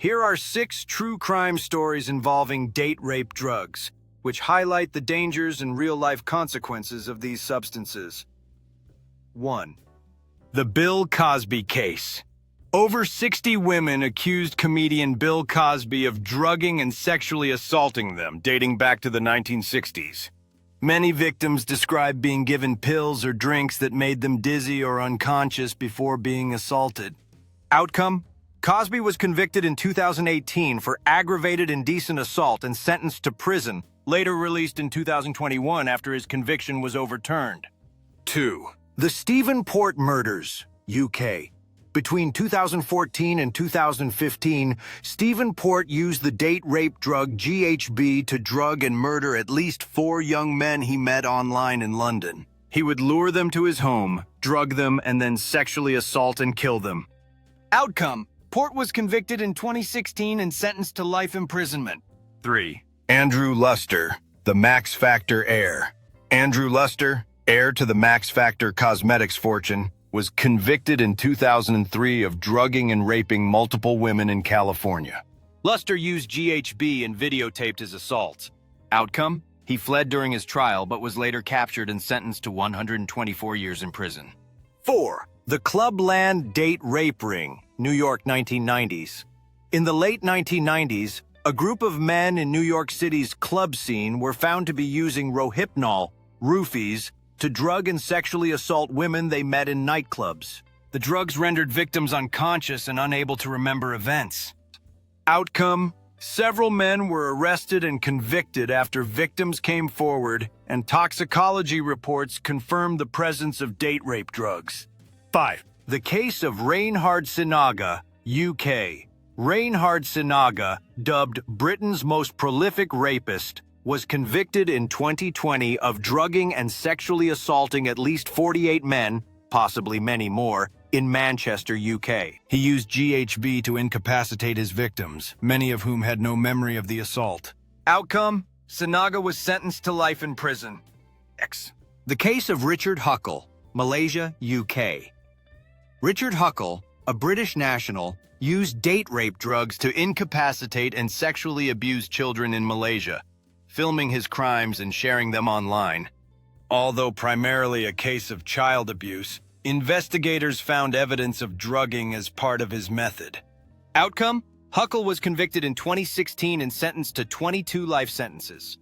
Here are 6 true crime stories involving date rape drugs, which highlight the dangers and real-life consequences of these substances. 1. The Bill Cosby case. Over 60 women accused comedian Bill Cosby of drugging and sexually assaulting them, dating back to the 1960s. Many victims described being given pills or drinks that made them dizzy or unconscious before being assaulted. Outcome? Cosby was convicted in 2018 for aggravated indecent assault and sentenced to prison, later released in 2021 after his conviction was overturned. 2. The Stephen Port murders, UK. Between 2014 and 2015, Stephen Port used the date rape drug GHB to drug and murder at least 4 young men he met online in London. He would lure them to his home, drug them, and then sexually assault and kill them. Outcome: Port was convicted in 2016 and sentenced to life imprisonment. 3. Andrew Luster, the Max Factor heir. Andrew Luster, heir to the Max Factor cosmetics fortune, was convicted in 2003 of drugging and raping multiple women in California. Luster used GHB and videotaped his assaults. Outcome? He fled during his trial but was later captured and sentenced to 124 years in prison. 4. The Clubland date rape ring, New York 1990s. In the late 1990s, a group of men in New York City's club scene were found to be using Rohypnol, roofies, to drug and sexually assault women they met in nightclubs. The drugs rendered victims unconscious and unable to remember events. Outcome: several men were arrested and convicted after victims came forward, and toxicology reports confirmed the presence of date rape drugs. 5. The case of Reinhard Sinaga, UK. Reinhard Sinaga, dubbed Britain's most prolific rapist, was convicted in 2020 of drugging and sexually assaulting at least 48 men, possibly many more, in Manchester, UK. He used GHB to incapacitate his victims, many of whom had no memory of the assault. Outcome: Sinaga was sentenced to life in prison. X. The case of Richard Huckle, Malaysia, UK. Richard Huckle, a British national, used date rape drugs to incapacitate and sexually abuse children in Malaysia, filming his crimes and sharing them online. Although primarily a case of child abuse, investigators found evidence of drugging as part of his method. Outcome: Huckle was convicted in 2016 and sentenced to 22 life sentences.